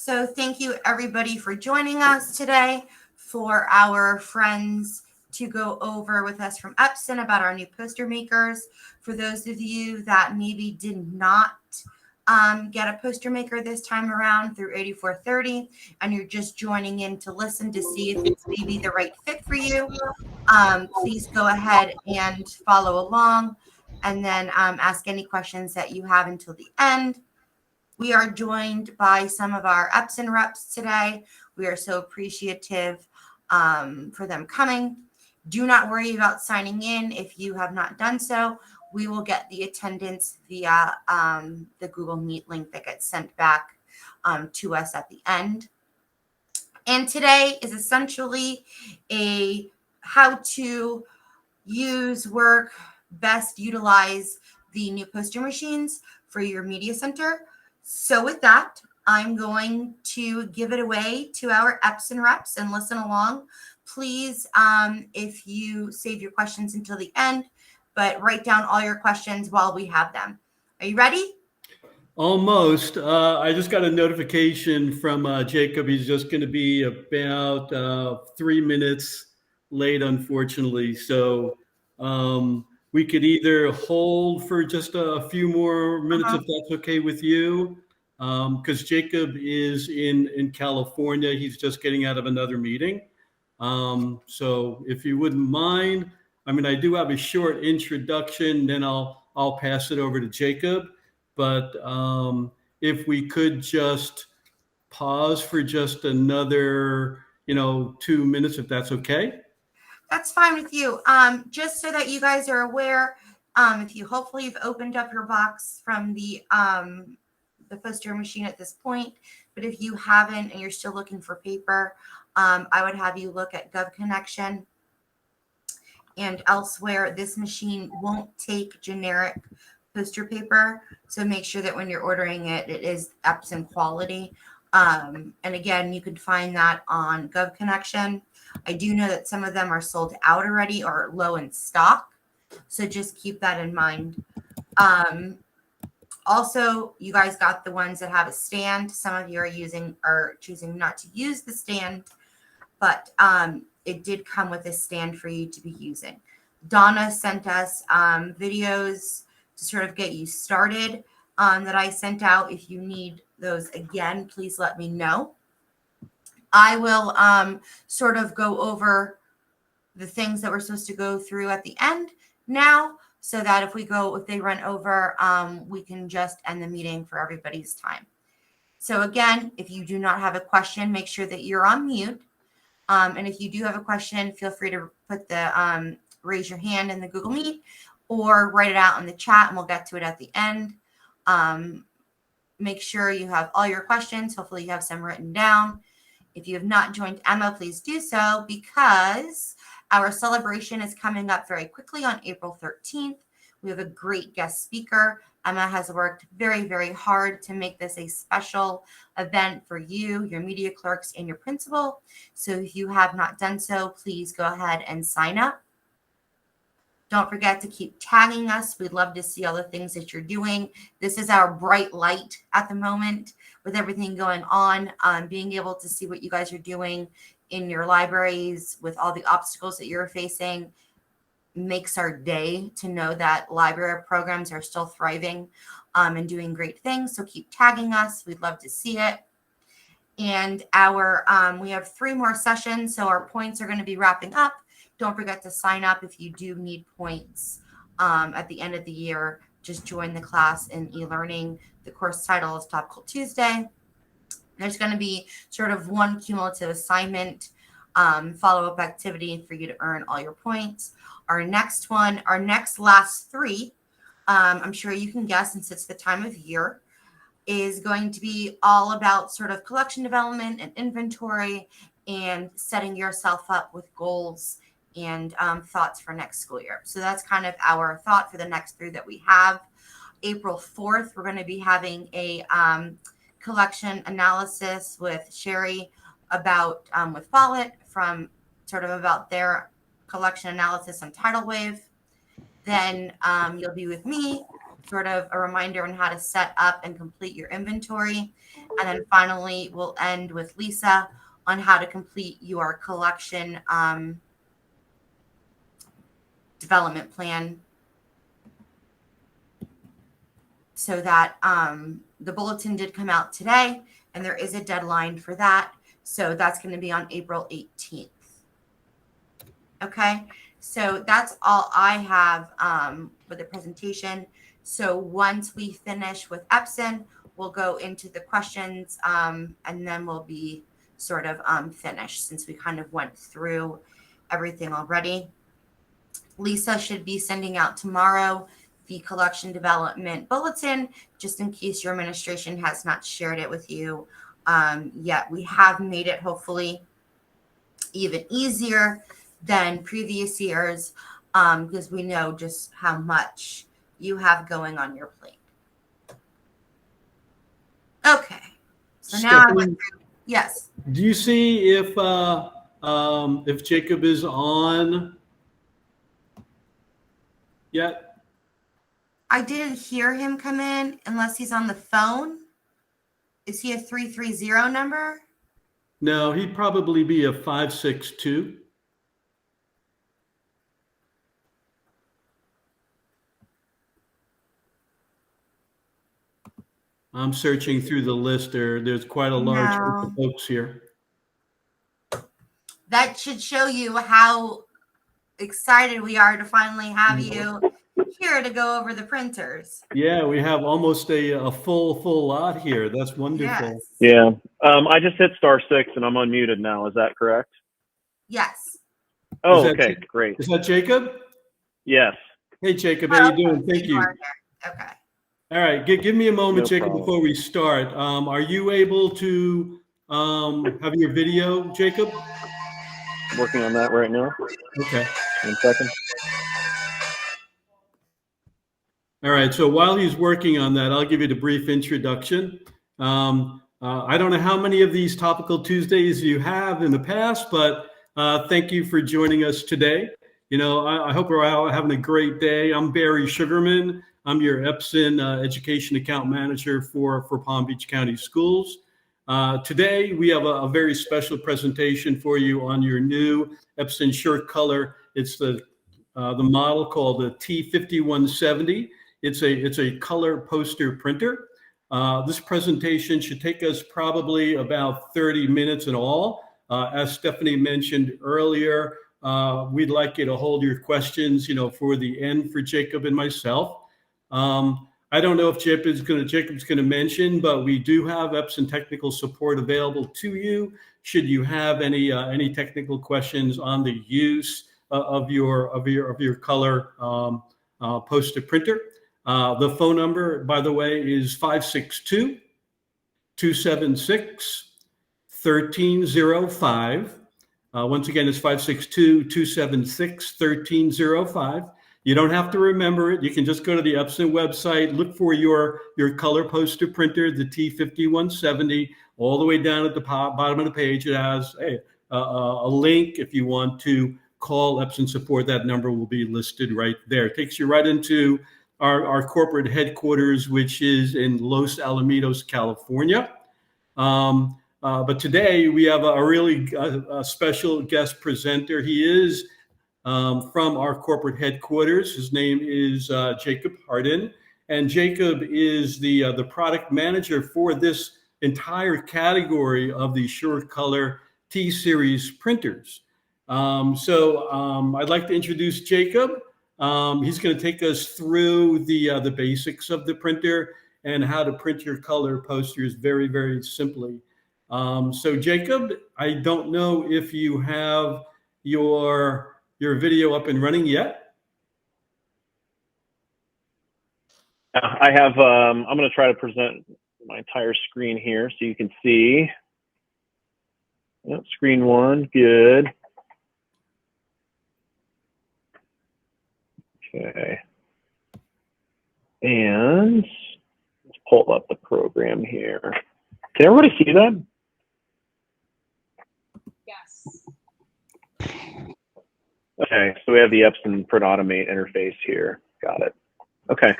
So thank you everybody for joining us today for our friends to go over with us from Epson about our new poster makers. For those of you that maybe did not get a poster maker this time around through 8430 and you're just joining in to listen to see if it's maybe the right fit for you, please go ahead and follow along and then ask any questions that you have until the end. We are joined by some of our Epson reps today. We are so appreciative for them coming. Do not worry about signing in if you have not done so. We will get the attendance via the Google Meet link that gets sent back to us at the end. And today is essentially a how to use, work, best utilize the new poster machines for your media center. So with that, I'm going to give it away to our Epson reps and listen along. Please, if you save your questions until the end, but write down all your questions while we have them. Are you ready? Almost. I just got a notification from Jacob. He's just going to be about 3 minutes late, unfortunately. So we could either hold for just a few more minutes, if that's okay with you, because Jacob is in California. He's just getting out of another meeting. So if you wouldn't mind, I mean, I do have a short introduction, then I'll pass it over to Jacob. But if we could just pause for just another, 2 minutes, if that's okay. That's fine with you. Just so that you guys are aware, if you hopefully you've opened up your box from the poster machine at this point, but if you haven't and you're still looking for paper, I would have you look at Gov Connection and elsewhere. This machine won't take generic poster paper, so make sure that when you're ordering it, it is Epson quality. And again, you can find that on Gov Connection. I do know that some of them are sold out already or low in stock, so just keep that in mind. Also, you guys got the ones that have a stand. Some of you are choosing not to use the stand, but it did come with a stand for you to be using. Donna sent us videos to sort of get you started that I sent out. If you need those again, please let me know. I will sort of go over the things that we're supposed to go through at the end now, so that if they run over, we can just end the meeting for everybody's time. So again, if you do not have a question, make sure that you're on mute. And if you do have a question, feel free to put the raise your hand in the Google Meet or write it out in the chat and we'll get to it at the end. Make sure you have all your questions. Hopefully you have some written down. If you have not joined Emma, please do so, because our celebration is coming up very quickly on April 13th. We have a great guest speaker. Emma has worked very, very hard to make this a special event for you, your media clerks, and your principal. So if you have not done so, please go ahead and sign up. Don't forget to keep tagging us. We'd love to see all the things that you're doing. This is our bright light at the moment with everything going on. Being able to see what you guys are doing in your libraries with all the obstacles that you're facing makes our day to know that library programs are still thriving and doing great things. So keep tagging us. We'd love to see it. And we have 3 more sessions, so our points are going to be wrapping up. Don't forget to sign up if you do need points at the end of the year. Just join the class in e-learning. The course title is Topical Tuesday. There's going to be sort of one cumulative assignment, follow-up activity for you to earn all your points. Our next last 3, I'm sure you can guess since it's the time of year, is going to be all about sort of collection development and inventory and setting yourself up with goals and thoughts for next school year. So that's kind of our thought for the next 3 that we have. April 4th, we're going to be having a collection analysis with Sherry about with Follett from sort of about their collection analysis on Tidal Wave. Then you'll be with me, sort of a reminder on how to set up and complete your inventory. And then finally, we'll end with Lisa on how to complete your collection development plan, so that the bulletin did come out today, and there is a deadline for that. So that's going to be on April 18th. Okay, so that's all I have for the presentation. So once we finish with Epson, we'll go into the questions, and then we'll be sort of finished, since we kind of went through everything already. Lisa should be sending out tomorrow the collection development bulletin, just in case your administration has not shared it with you yet. We have made it hopefully even easier than previous years, because we know just how much you have going on your plate. Okay, so now I went through. Yes. Do you see if Jacob is on yet? I didn't hear him come in unless he's on the phone. Is he a 330 number? No, he'd probably be a 562. I'm searching through the list. There's quite a large group of folks here. That should show you how excited we are to finally have you here to go over the printers. Yeah, we have almost a full lot here. That's wonderful. Yes. Yeah. I just hit *6 and I'm unmuted now. Is that correct? Yes. Oh, okay, great. Is that Jacob? Yes. Hey, Jacob, how you doing? Thank you. Okay. All right, give me a moment, No Jacob, problem. before we start. Are you able to have your video, Jacob? Working on that right now. Okay. 1 second. All right, so while he's working on that, I'll give you the brief introduction. I don't know how many of these Topical Tuesdays you have in the past, but thank you for joining us today. You know, I hope we're all having a great day. I'm Barry Sugarman. I'm your Epson Education Account Manager for Palm Beach County Schools. Today, we have a very special presentation for you on your new Epson SureColor. It's the model called the T5170. It's a color poster printer. This presentation should take us probably about 30 minutes in all. As Stephanie mentioned earlier, we'd like you to hold your questions, for the end for Jacob and myself. I don't know if Jacob's going to mention, but we do have Epson technical support available to you should you have any technical questions on the use of your color poster printer. The phone number, by the way, is 562-276-1305. Once again, it's 562-276-1305. You don't have to remember it. You can just go to the Epson website, look for your color poster printer, the T5170, all the way down at the bottom of the page. It has a link if you want to call Epson support. That number will be listed right there. It takes you right into our corporate headquarters, which is in Los Alamitos, California. But today we have a really special guest presenter. He is from our corporate headquarters. His name is Jacob Hardin, and Jacob is the product manager for this entire category of the SureColor T-Series printers. So I'd like to introduce Jacob. He's going to take us through the basics of the printer and how to print your color posters very, very simply. So Jacob, I don't know if you have your video up and running yet. I have, I'm going to try to present my entire screen here so you can see. Yep, screen 1, good. Okay. And let's pull up the program here. Can everybody see that? Yes. Okay, so we have the Epson Print Automate interface here. Got it. Okay.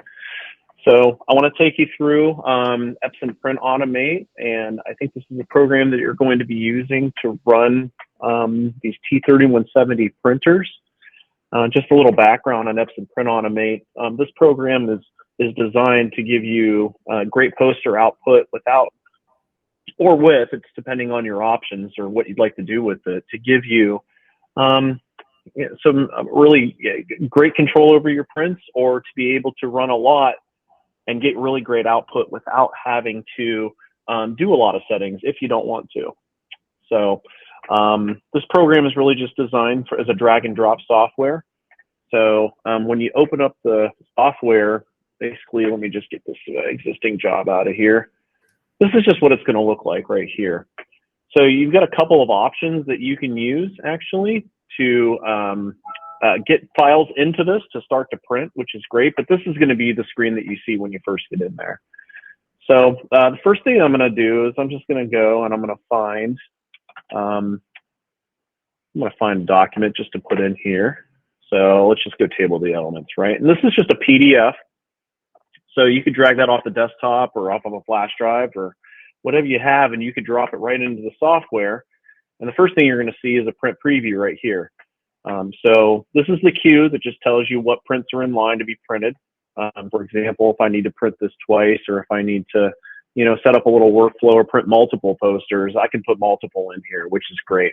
So I want to take you through Epson Print Automate, and I think this is a program that you're going to be using to run these T3170 printers. Just a little background on Epson Print Automate. This program is designed to give you great poster output without or with, it's depending on your options or what you'd like to do with it, to give you some really great control over your prints, or to be able to run a lot and get really great output without having to do a lot of settings if you don't want to. So this program is really just designed as a drag and drop software. So when you open up the software, basically, let me just get this existing job out of here. This is just what it's going to look like right here. So you've got a couple of options that you can use actually to get files into this to start to print, which is great, but this is going to be the screen that you see when you first get in there. So the first thing I'm going to do is I'm just going to go and I'm going to find a document just to put in here. So let's just go table of the elements, right? And this is just a PDF. So you could drag that off the desktop or off of a flash drive or whatever you have, and you could drop it right into the software. And the first thing you're going to see is a print preview right here. So this is the queue that just tells you what prints are in line to be printed. For example, if I need to print this twice, or if I need to, set up a little workflow or print multiple posters, I can put multiple in here, which is great.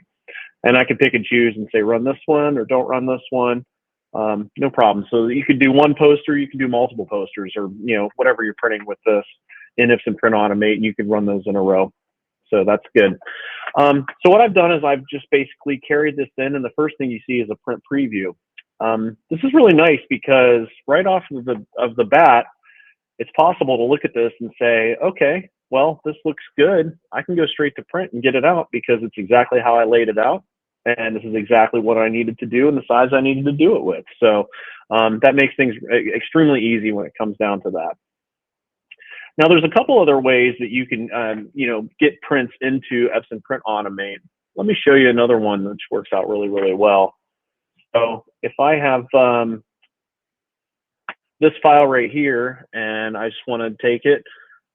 And I can pick and choose and say, run this one or don't run this one. No problem. So you could do one poster, you can do multiple posters, or, whatever you're printing with this in Epson Print Automate, and you can run those in a row. So that's good. So what I've done is I've just basically carried this in, and the first thing you see is a print preview. This is really nice because right off of the bat, it's possible to look at this and say, okay, well, this looks good. I can go straight to print and get it out because it's exactly how I laid it out. And this is exactly what I needed to do and the size I needed to do it with. So that makes things extremely easy when it comes down to that. Now, there's a couple other ways that you can, get prints into Epson Print Automate. Let me show you another one which works out really, really well. So if I have this file right here and I just want to take it,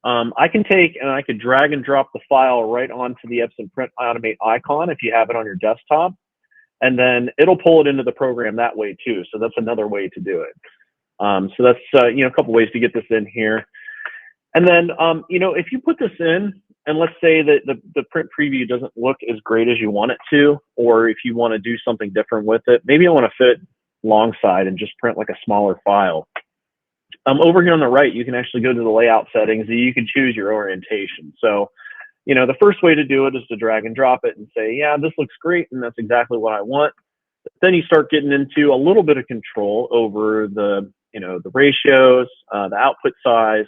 I can take and I could drag and drop the file right onto the Epson Print Automate icon if you have it on your desktop, and then it'll pull it into the program that way too. So that's another way to do it. So that's a couple ways to get this in here. And then, if you put this in, and let's say that the print preview doesn't look as great as you want it to, or if you want to do something different with it, maybe I want to fit alongside and just print like a smaller file. Over here on the right, you can actually go to the layout settings and you can choose your orientation. So, the first way to do it is to drag and drop it and say, yeah, this looks great, and that's exactly what I want. But then you start getting into a little bit of control over the ratios, the output size,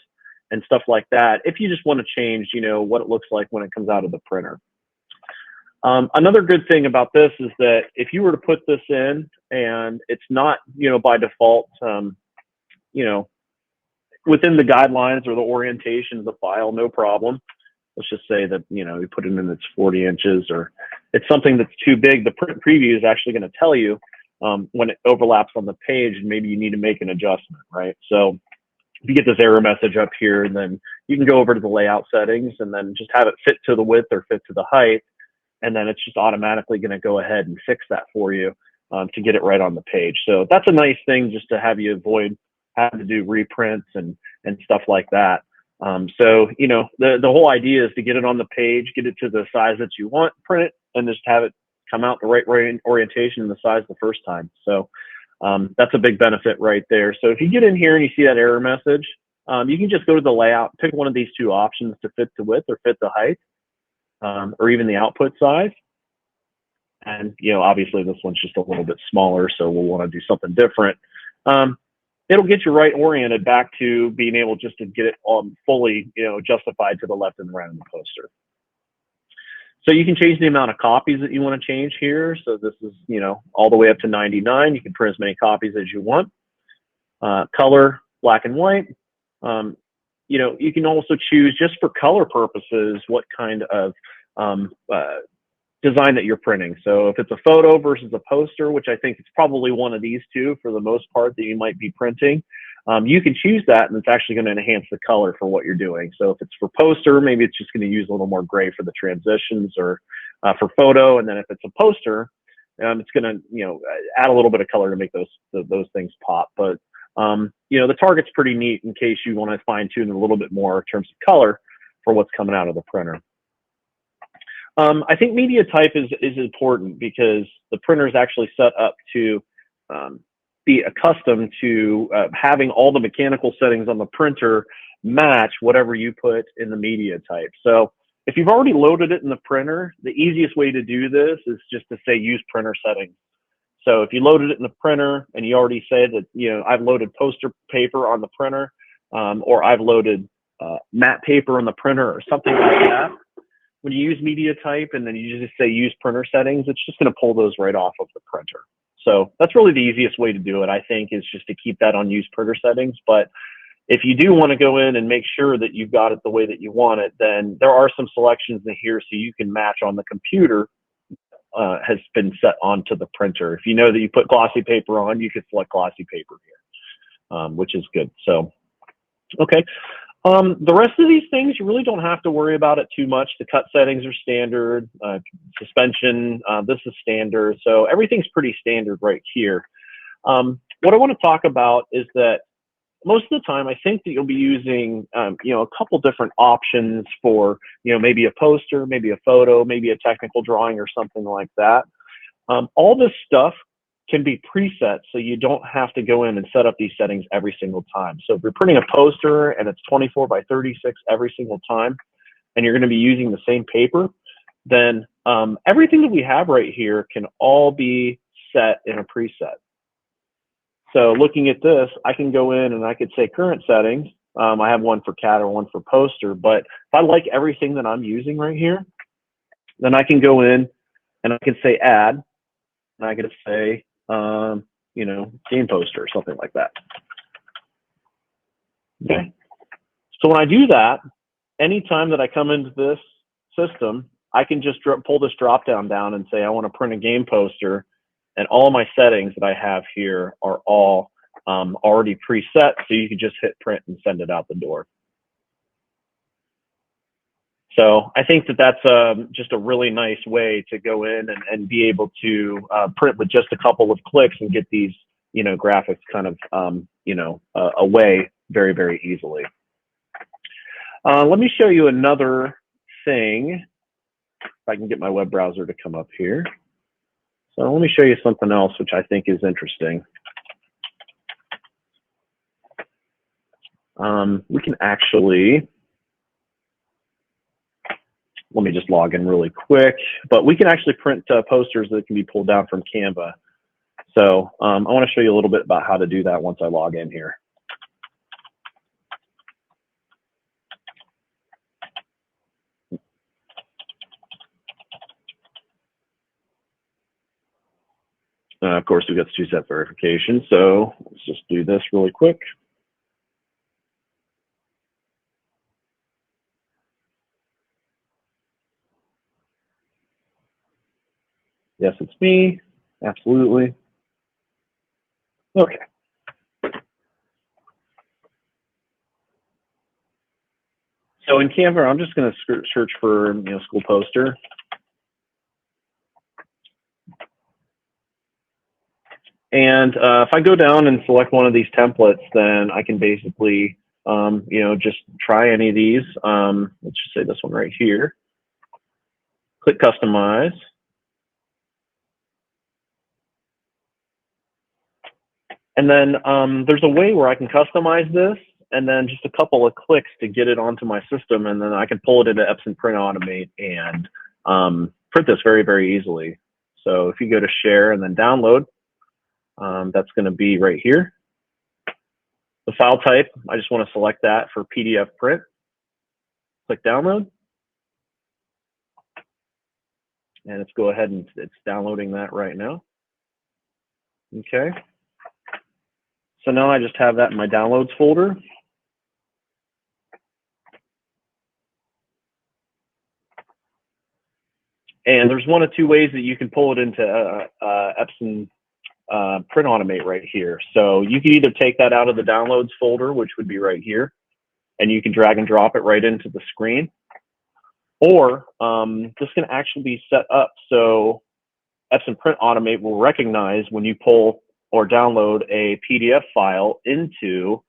and stuff like that, if you just want to change, what it looks like when it comes out of the printer. Another good thing about this is that if you were to put this in and it's not, by default, within the guidelines or the orientation of the file, no problem. Let's just say that, you put it in it's 40 inches or it's something that's too big. The print preview is actually going to tell you when it overlaps on the page and maybe you need to make an adjustment, right? So if you get this error message up here, and then you can go over to the layout settings and then just have it fit to the width or fit to the height. And then it's just automatically going to go ahead and fix that for you to get it right on the page. So that's a nice thing just to have you avoid having to do reprints and stuff like that. So, the whole idea is to get it on the page, get it to the size that you want, print it, and just have it come out the right orientation and the size the first time. So that's a big benefit right there. So if you get in here and you see that error message, you can just go to the layout, pick one of these two options to fit the width or fit the height, or even the output size. And, obviously this one's just a little bit smaller, so we'll want to do something different. It'll get you right oriented back to being able just to get it fully, justified to the left and right of the poster. So you can change the amount of copies that you want to change here. So this is, all the way up to 99. You can print as many copies as you want. Color, black and white. You can also choose, just for color purposes, what kind of design that you're printing. So if it's a photo versus a poster, which I think it's probably one of these two for the most part that you might be printing, you can choose that, and it's actually going to enhance the color for what you're doing. So if it's for poster, maybe it's just going to use a little more gray for the transitions, or for photo. And then if it's a poster, it's going to, you know, add a little bit of color to make those things pop. But you know, the target's pretty neat in case you want to fine tune a little bit more in terms of color for what's coming out of the printer. I think media type is important because the printer is actually set up to be accustomed to having all the mechanical settings on the printer match whatever you put in the media type. So if you've already loaded it in the printer, the easiest way to do this is just to say use printer settings. So if you loaded it in the printer and you already said that, you know, I've loaded poster paper on the printer, or I've loaded matte paper on the printer or something like that, when you use media type and then you just say use printer settings, it's just going to pull those right off of the printer. So that's really the easiest way to do it, I think, is just to keep that on use printer settings. But if you do want to go in and make sure that you've got it the way that you want it, then there are some selections in here so you can match on the computer has been set onto the printer. If you know that you put glossy paper on, you can select glossy paper here, which is good. So, okay. The rest of these things, you really don't have to worry about it too much. The cut settings are standard. Suspension, this is standard. So everything's pretty standard right here. What I want to talk about is that most of the time, I think that you'll be using, you know, a couple different options for, you know, maybe a poster, maybe a photo, maybe a technical drawing or something like that. All this stuff can be preset, so you don't have to go in and set up these settings every single time. So if you're printing a poster and it's 24 by 36 every single time, and you're going to be using the same paper, then everything that we have right here can all be set in a preset. So looking at this, I can go in and I could say current settings. I have one for CAD or one for poster, but if I like everything that I'm using right here, then I can go in and I can say add, and I can say, you know, game poster or something like that. Okay. So when I do that, anytime that I come into this system, I can just pull this drop down and say, I want to print a game poster. And all my settings that I have here are all already preset, so you can just hit print and send it out the door. So I think that that's just a really nice way to go in and be able to print with just a couple of clicks and get these, you know, graphics kind of, you know, away very, very easily. Let me show you another thing. If I can get my web browser to come up here. So let me show you something else which I think is interesting. We can actually, let me just log in really quick, but we can actually print posters that can be pulled down from Canva. So I want to show you a little bit about how to do that once I log in here. Of course, we've got two-step verification, so let's just do this really quick. Yes, it's me. Absolutely. Okay. So in Canva, I'm just going to search for, you know, school poster. And if I go down and select one of these templates, then I can basically, you know, just try any of these. Let's just say this one right here. Click customize. And then there's a way where I can customize this, and then just a couple of clicks to get it onto my system, and then I can pull it into Epson Print Automate and print this very, very easily. So if you go to share and then download, that's going to be right here. The file type, I just want to select that for PDF print. Click download. And let's go ahead and it's downloading that right now. Okay. So now I just have that in my downloads folder. And there's one of two ways that you can pull it into Epson Print Automate right here. So you can either take that out of the downloads folder, which would be right here, and you can drag and drop it right into the screen, or this can actually be set up so Epson Print Automate will recognize when you pull or download a PDF file into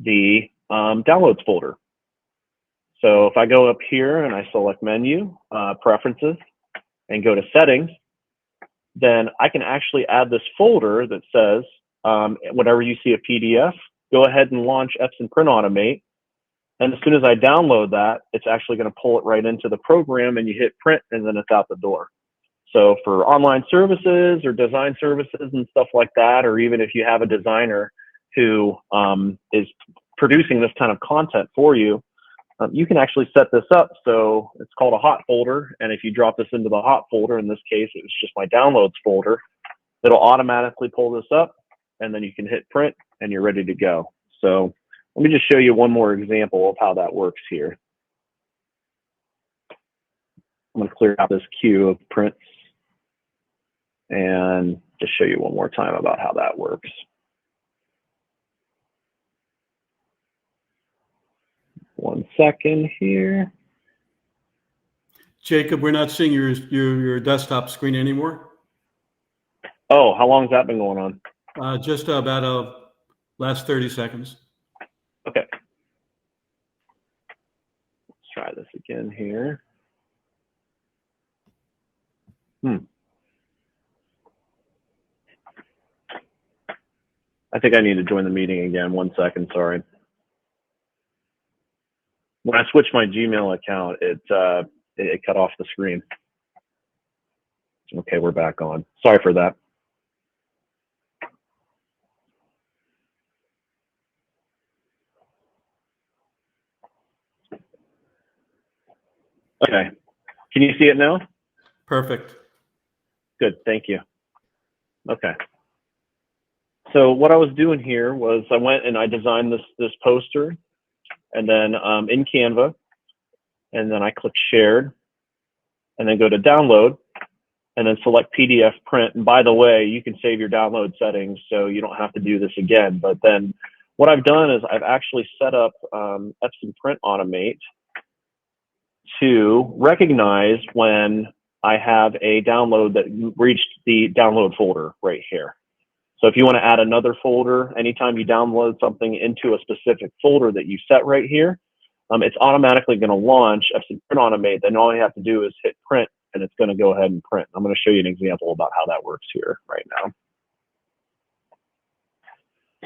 the downloads folder. So if I go up here and I select Menu, Preferences, and go to Settings, then I can actually add this folder that says, whenever you see a PDF, go ahead and launch Epson Print Automate. And as soon as I download that, it's actually going to pull it right into the program, and you hit print, and then it's out the door. So for online services or design services and stuff like that, or even if you have a designer who is producing this kind of content for you, you can actually set this up. So it's called a hot folder. And if you drop this into the hot folder, in this case, it was just my downloads folder, it'll automatically pull this up, and then you can hit print and you're ready to go. So let me just show you one more example of how that works here. I'm going to clear out this queue of prints and just show you one more time about how that works. One second here. Jacob, we're not seeing your desktop screen anymore. Oh, how long has that been going on? Just about last 30 seconds. Okay. Let's try this again here. I think I need to join the meeting again. 1 second, sorry. When I switched my Gmail account, it cut off the screen. Okay, we're back on. Sorry for that. Okay. Can you see it now? Perfect. Good, thank you. Okay. So what I was doing here was I went and I designed this poster, and then in Canva, and then I click shared, and then go to download, and then select PDF print. And by the way, you can save your download settings, so you don't have to do this again. But then what I've done is I've actually set up Epson Print Automate to recognize when I have a download that reached the download folder right here. So if you want to add another folder, anytime you download something into a specific folder that you set right here, it's automatically going to launch Epson Print Automate. Then all you have to do is hit print, and it's going to go ahead and print. I'm going to show you an example about how that works here right now.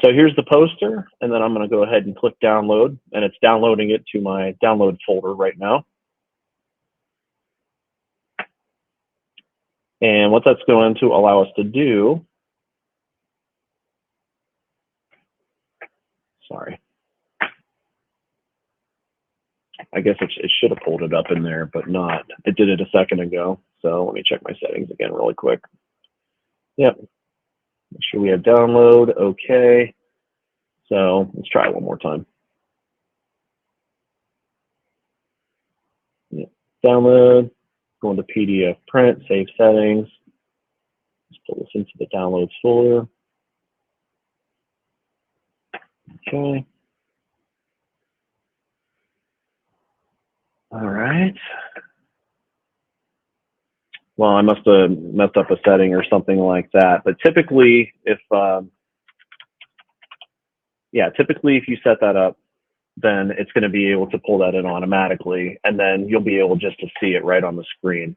So here's the poster, and then I'm going to go ahead and click download, and it's downloading it to my download folder right now. And what that's going to allow us to do, sorry, I guess it should have pulled it up in there, but not. It did it a second ago. So let me check my settings again really quick. Yep. Make sure we have download. Okay. So let's try it one more time. Yep. Download. Go into PDF print, save settings. Let's pull this into the downloads folder. Okay. All right. Well, I must have messed up a setting or something like that. But typically, if if you set that up, then it's going to be able to pull that in automatically, and then you'll be able just to see it right on the screen.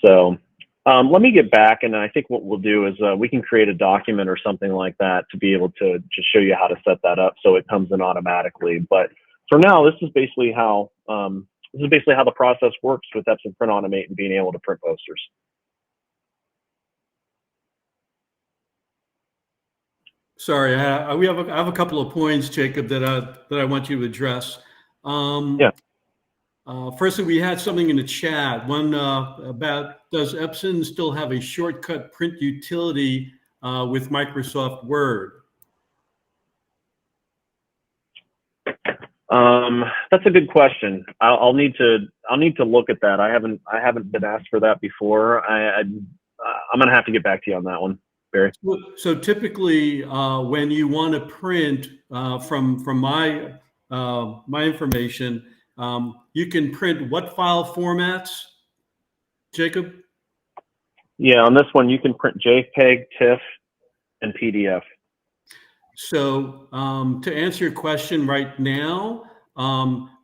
So let me get back, and I think what we'll do is we can create a document or something like that to be able to just show you how to set that up so it comes in automatically. But for now, this is basically how the process works with Epson Print Automate and being able to print posters. Sorry, I have a couple of points, Jacob, that I want you to address. Yeah. Firstly, we had something in the chat. One about, does Epson still have a shortcut print utility with Microsoft Word? That's a good question. I'll need to look at that. I haven't been asked for that before. I'm gonna have to get back to you on that one, Barry. So typically, when you want to print from my information, you can print what file formats, Jacob? Yeah, on this one you can print JPEG, TIFF, and PDF. So to answer your question right now,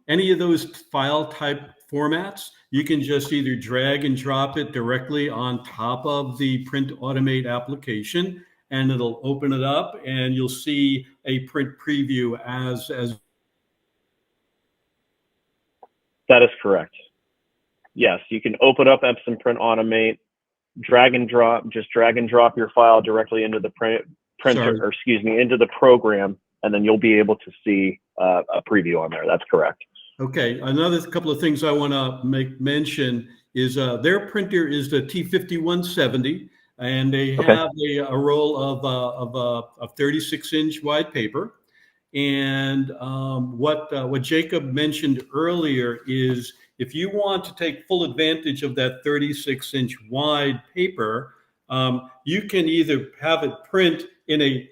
any of those file type formats, you can just either drag and drop it directly on top of the Print Automate application, and it'll open it up, and you'll see a print preview as. That is correct. Yes, you can open up Epson Print Automate, drag and drop your file directly into the into the program, and then you'll be able to see a preview on there. That's correct. Okay, another couple of things I want to make mention is their printer is the T5170, and they have a roll of 36-inch wide paper. And what Jacob mentioned earlier is if you want to take full advantage of that 36-inch wide paper, you can either have it print in a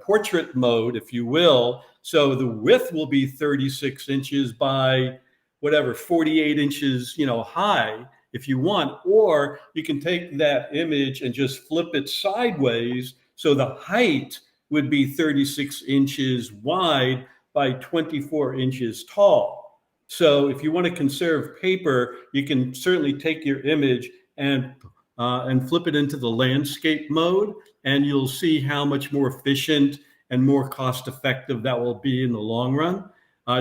portrait mode, if you will. So the width will be 36 inches by whatever 48 inches, high, if you want. Or you can take that image and just flip it sideways, so the height would be 36 inches wide by 24 inches tall. So if you want to conserve paper, you can certainly take your image and flip it into the landscape mode, and you'll see how much more efficient and more cost effective that will be in the long run.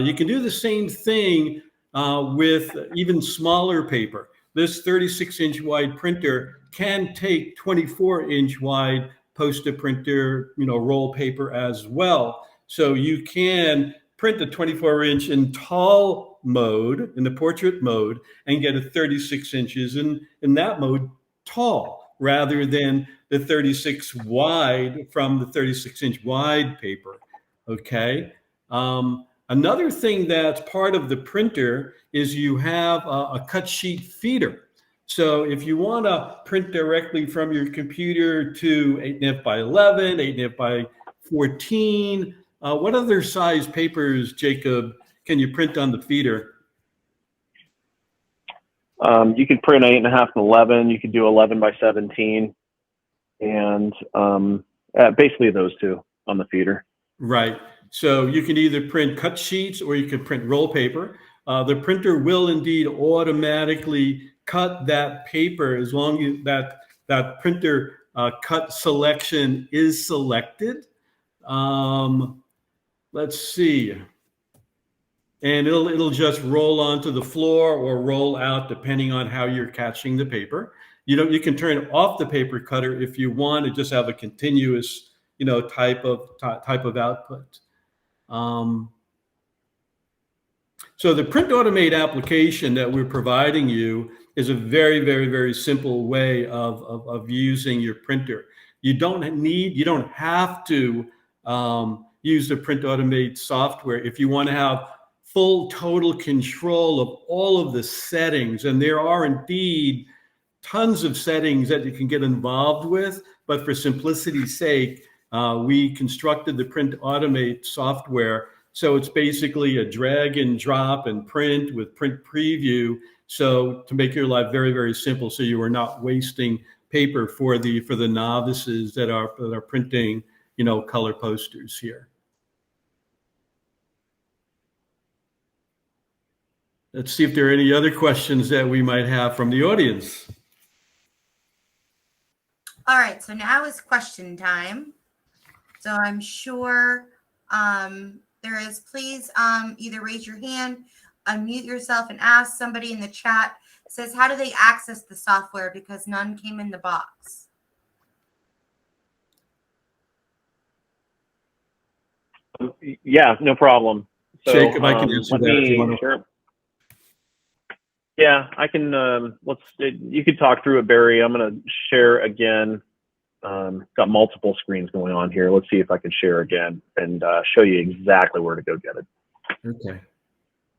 You can do the same thing with even smaller paper. This 36-inch wide printer can take 24-inch wide Post-it printer, roll paper as well. So you can print a 24-inch in tall mode, in the portrait mode, and get a 36 inches in that mode tall, rather than the 36 wide from the 36-inch wide paper. Okay. Another thing that's part of the printer is you have a cut sheet feeder. So if you want to print directly from your computer to 8.5 by 11, 8.5 by 14, what other size papers, Jacob, can you print on the feeder? You could print 8.5 and 11. You could do 11 by 17, and basically those two on the feeder. Right. So you can either print cut sheets or you could print roll paper. The printer will indeed automatically cut that paper as long as that printer cut selection is selected. Let's see. And it'll just roll onto the floor or roll out depending on how you're catching the paper. You can turn off the paper cutter if you want to just have a continuous type of output. So the Print Automate application that we're providing you is a very, very, very simple way of using your printer. You don't have to use the Print Automate software if you want to have full total control of all of the settings. And there are indeed tons of settings that you can get involved with, but for simplicity's sake, we constructed the Print Automate software. So it's basically a drag and drop and print with print preview. So to make your life very, very simple, so you are not wasting paper for the novices that are printing, color posters here. Let's see if there are any other questions that we might have from the audience. All right, so now is question time. So I'm sure there is. Please either raise your hand, unmute yourself, and ask. Somebody in the chat says, how do they access the software because none came in the box? Yeah, no problem. So, Jacob, I can answer that if you want to. Sure. Yeah, I can. You could talk through it, Barry. I'm going to share again. got multiple screens going on here. Let's see if I can share again and show you exactly where to go get it. Okay.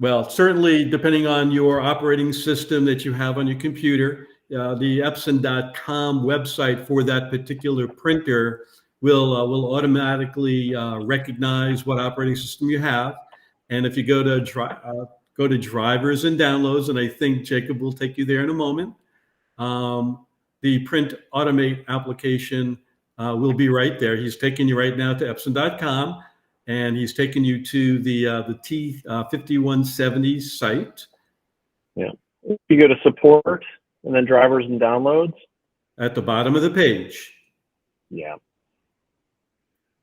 Well, certainly depending on your operating system that you have on your computer, the Epson.com website for that particular printer will automatically recognize what operating system you have. And if you go to drivers and downloads, and I think Jacob will take you there in a moment, the Print Automate application will be right there. He's taking you right now to Epson.com. And he's taken you to the T5170 site. Yeah. If you go to support and then drivers and downloads. At the bottom of the page. Yeah.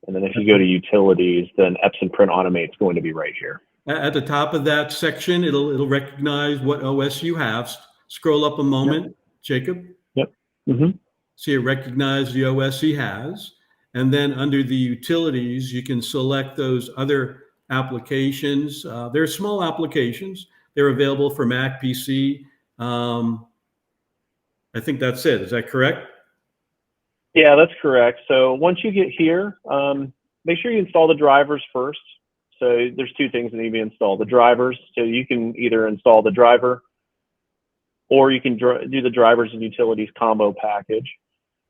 And then if you go to utilities, then Epson Print Automate is going to be right here. At the top of that section, it'll recognize what OS you have. Scroll up a moment, yep. Jacob. Yep. Mm-hmm. See it recognize the OS he has. And then under the utilities, you can select those other applications. They're small applications. They're available for Mac, PC. I think that's it. Is that correct? Yeah, that's correct. So once you get here, make sure you install the drivers first. So there's two things that need to be installed. The drivers, so you can either install the driver or you can do the drivers and utilities combo package.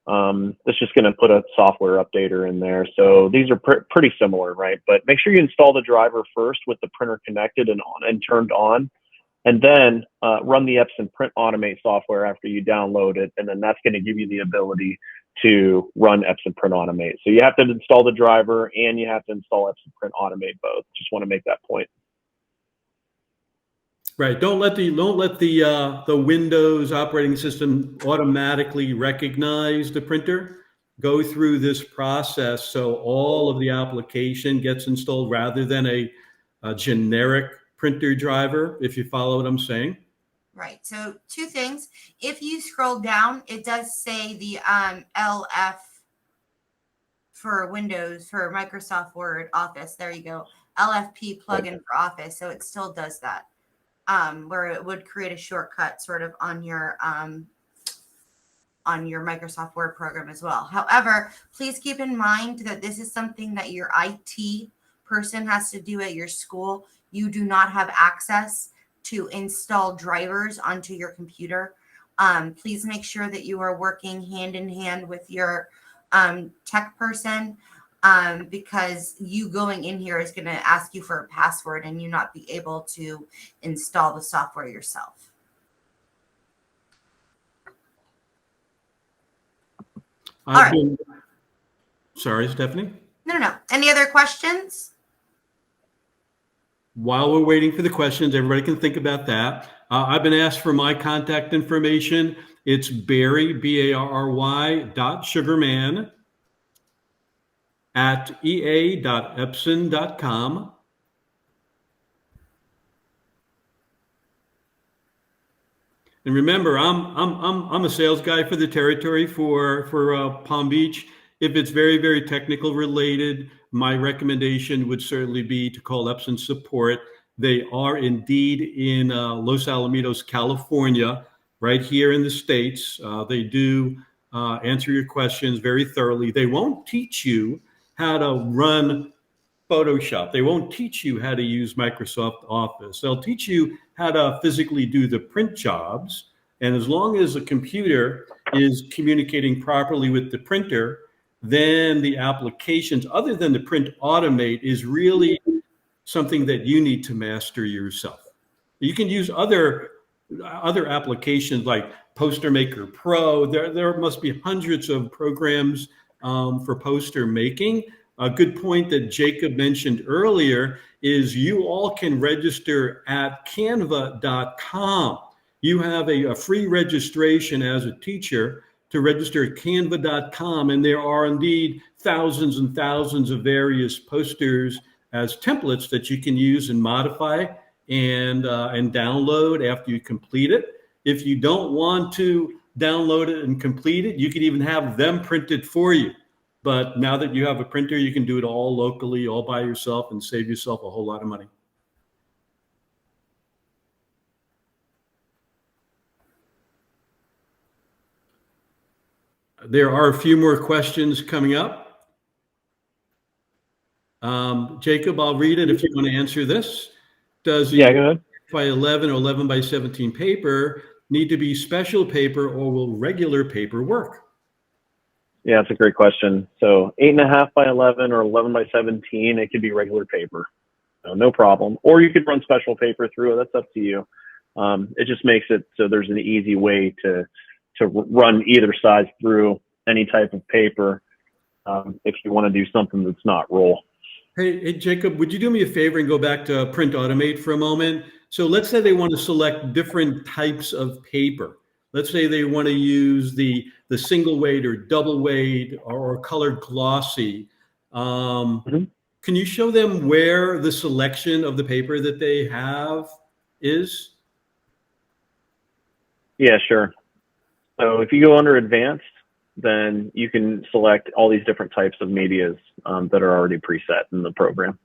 It's just going to put a software updater in there. So these are pretty similar, right? But make sure you install the driver first with the printer connected and turned on, and then run the Epson Print Automate software after you download it. And then that's going to give you the ability to run Epson Print Automate. So you have to install the driver and you have to install Epson Print Automate both. Just want to make that point. Right. Don't let the Windows operating system automatically recognize the printer. Go through this process so all of the application gets installed rather than a generic printer driver, if you follow what I'm saying. Right. So two things. If you scroll down, it does say the LF for Windows, for Microsoft Word, Office. There you go. LFP plugin for Office. So it still does that. Where it would create a shortcut sort of on your Microsoft Word program as well. However, please keep in mind that this is something that your IT person has to do at your school. You do not have access to install drivers onto your computer. Please make sure that you are working hand in hand with your tech person. Because you going in here is going to ask you for a password and you not be able to install the software yourself. All right. Sorry, Stephanie? No. Any other questions? While we're waiting for the questions, everybody can think about that. I've been asked for my contact information. It's Barry, BARRY.sugarman at ea.epson.com. And remember, I'm a sales guy for the territory for Palm Beach. If it's very, very technical related, my recommendation would certainly be to call Epson support. They are indeed in Los Alamitos, California, right here in the States. They do answer your questions very thoroughly. They won't teach you how to run Photoshop. They won't teach you how to use Microsoft Office. They'll teach you how to physically do the print jobs. And as long as the computer is communicating properly with the printer, then the applications, other than the Print Automate, is really something that you need to master yourself. You can use other applications like Poster Maker Pro. There must be hundreds of programs for poster making. A good point that Jacob mentioned earlier is you all can register at canva.com. You have a free registration as a teacher to register at canva.com, and there are indeed thousands and thousands of various posters as templates that you can use and modify and download after you complete it. If you don't want to download it and complete it, you can even have them printed for you. But now that you have a printer, you can do it all locally, all by yourself, and save yourself a whole lot of money. There are a few more questions coming up. Jacob, I'll read it if you want to answer this. Does Yeah, go ahead. by 11 or 11 by 17 paper need to be special paper, or will regular paper work? Yeah, that's a great question. So 8.5 by 11 or 11 by 17, it could be regular paper. No problem. Or you could run special paper through it. That's up to you. It just makes it so there's an easy way to run either size through any type of paper if you want to do something that's not roll. Hey, Jacob, would you do me a favor and go back to Print Automate for a moment? So let's say they want to select different types of paper. Let's say they want to use the single weight or double weight or colored glossy. Can you show them where the selection of the paper that they have is? Yeah, sure. So if you go under advanced, then you can select all these different types of medias that are already preset in the program.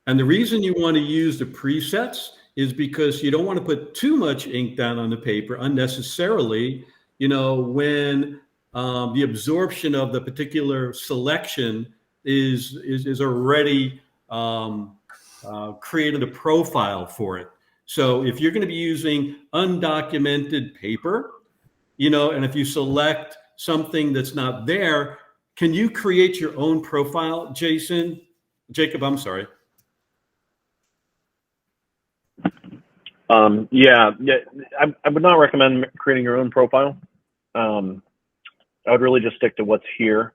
And the reason you want to use the presets is because you don't want to put too much ink down on the paper unnecessarily. You know, when the absorption of the particular selection is already created a profile for it. So if you're going to be using undocumented paper, you know, and if you select something that's not there, can you create your own profile, Jacob, I'm sorry. Yeah, I would not recommend creating your own profile. I would really just stick to what's here.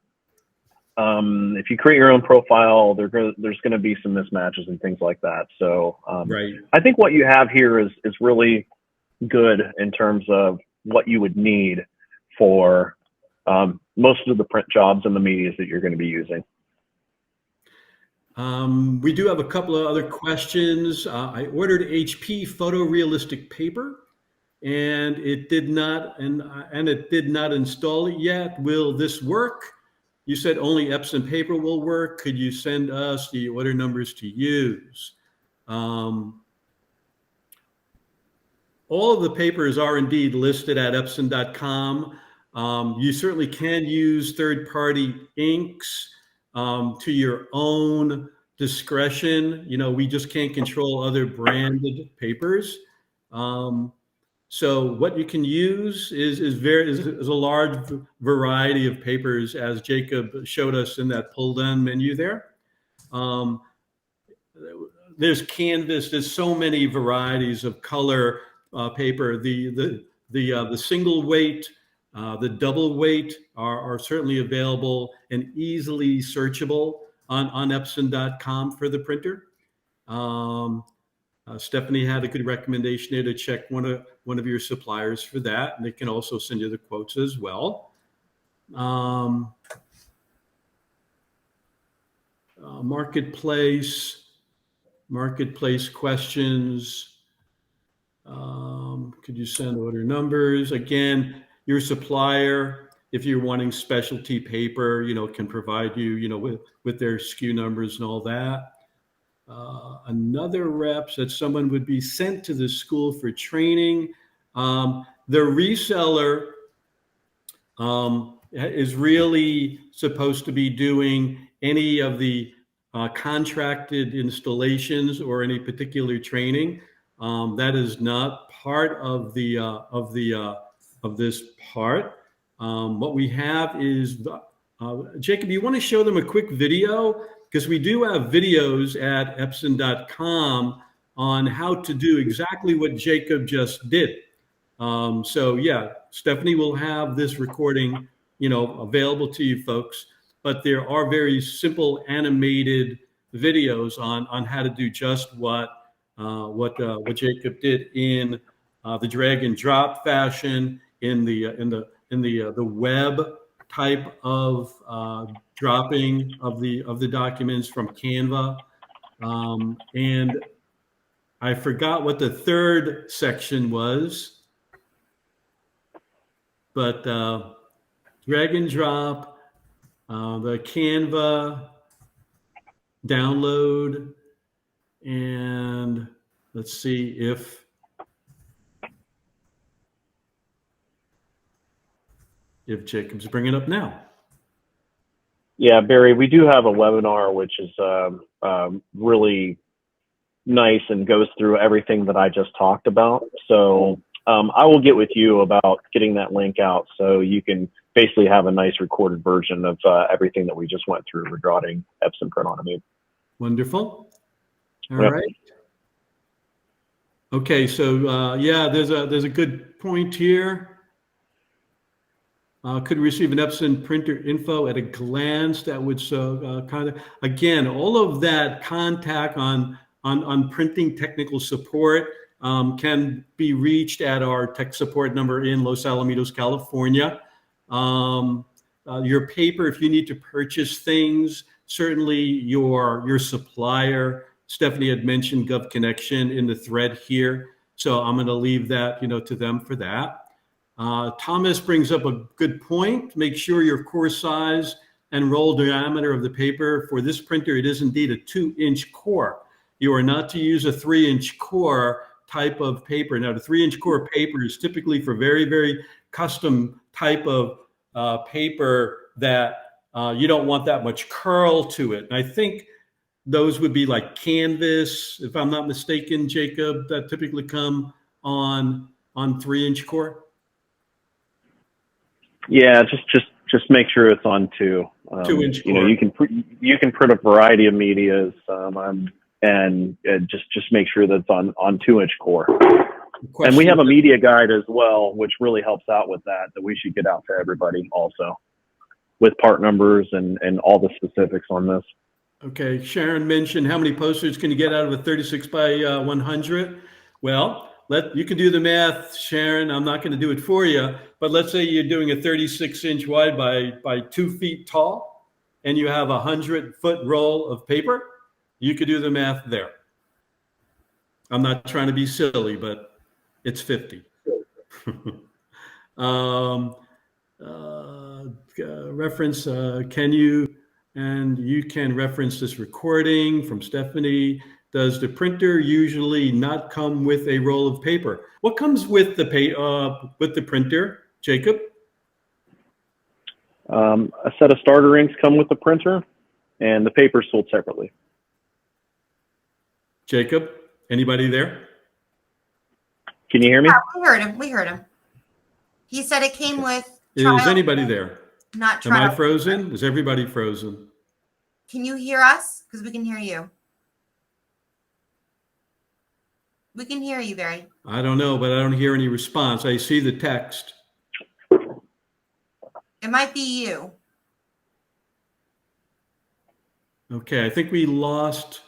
If you create your own profile, there's going to be some mismatches and things like that. So Right. I think what you have here is really good in terms of what you would need for most of the print jobs and the medias that you're going to be using. We do have a couple of other questions. I ordered HP photorealistic paper, and it did not, and it did not install it yet. Will this work? You said only Epson paper will work. Could you send us the order numbers to use? All of the papers are indeed listed at Epson.com. You certainly can use third-party inks to your own discretion. You know, we just can't control other branded papers. So what you can use is a large variety of papers, as Jacob showed us in that pull down menu there. There's canvas. There's so many varieties of color paper. The single weight, the double weight are certainly available and easily searchable on Epson.com for the printer. Stephanie had a good recommendation there to check one of your suppliers for that, and they can also send you the quotes as well. Marketplace questions. Could you send order numbers? Again, your supplier, if you're wanting specialty paper, you know, can provide you, you know, with their SKU numbers and all that. Another rep said someone would be sent to the school for training. The reseller is really supposed to be doing any of the contracted installations or any particular training. That is not part of this part. What we have is Jacob. You want to show them a quick video, because we do have videos at Epson.com on how to do exactly what Jacob just did. So yeah, Stephanie will have this recording, you know, available to you folks. But there are very simple animated videos on how to do just what Jacob did in the drag and drop fashion, in the web type of dropping of the documents from Canva, and I forgot what the third section was, but drag and drop, the Canva download, and let's see if Jacob's bringing it up now. Yeah, Barry, we do have a webinar which is really nice and goes through everything that I just talked about. So I will get with you about getting that link out so you can basically have a nice recorded version of everything that we just went through regarding Epson Print on Demand. Wonderful. All Yep. right. Okay, so yeah, there's a good point here. Could receive an Epson printer info at a glance. That would kind of, again, all of that contact on printing technical support can be reached at our tech support number in Los Alamitos, California. Your paper, if you need to purchase things, certainly your supplier, Stephanie had mentioned GovConnection in the thread here. So I'm going to leave that, to them for that. Thomas brings up a good point. Make sure your core size and roll diameter of the paper. For this printer, it is indeed a 2-inch core. You are not to use a 3-inch core type of paper. Now, the 3-inch core paper is typically for very, very custom type of paper that you don't want that much curl to it. And I think those would be like canvas, if I'm not mistaken, Jacob, that typically come on 3-inch core. Yeah, just make sure it's on 2. 2-inch core. You can print a variety of medias, and just make sure that's on 2-inch core. And we have a media guide as well, which really helps out with that we should get out to everybody also, with part numbers and all the specifics on this. Okay, Sharon mentioned how many posters can you get out of a 36 by 100? Well, you can do the math, Sharon. I'm not going to do it for you, but let's say you're doing a 36-inch wide by 2 feet tall, and you have a 100-foot roll of paper. You could do the math there. I'm not trying to be silly, but it's 50. Reference, can you can reference this recording from Stephanie. Does the printer usually not come with a roll of paper? What comes with the printer, Jacob? A set of starter inks come with the printer, and the paper is sold separately. Jacob, anybody there? Can you hear me? Yeah, we heard him. He said it came with. Is anybody there? Not Am I frozen? Is everybody frozen? Can you hear us? Because we can hear you. We can hear you, Barry. I don't know, but I don't hear any response. I see the text. It might be you. Okay, I think we lost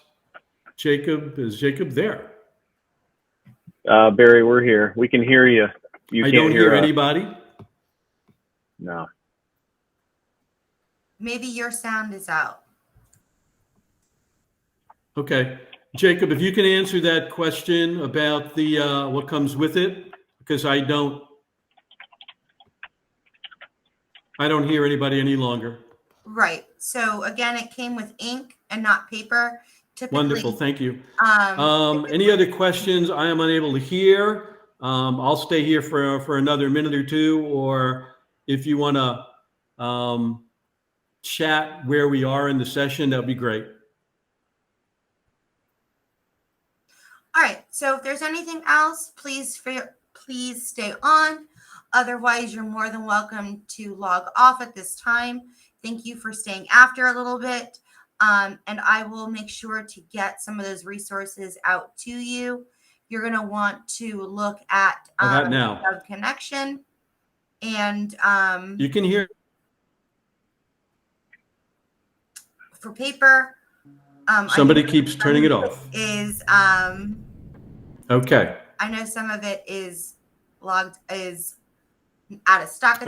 Jacob. Is Jacob there? Barry, we're here. We can hear you. I don't hear anybody. No. Maybe your sound is out. Okay. Jacob, if you can answer that question about the what comes with it, because I don't hear anybody any longer. Right. So again, it came with ink and not paper. Typically, wonderful. Thank you. Any other questions? I am unable to hear. I'll stay here for another minute or two, or if you want to chat where we are in the session, that'd be great. All right. So if there's anything else, please stay on. Otherwise, you're more than welcome to log off at this time. Thank you for staying after a little bit. And I will make sure to get some of those resources out to you. You're going to want to look at GovConnection, and you can hear for paper. Somebody keeps turning it off. Okay. I know some of it is out of stock.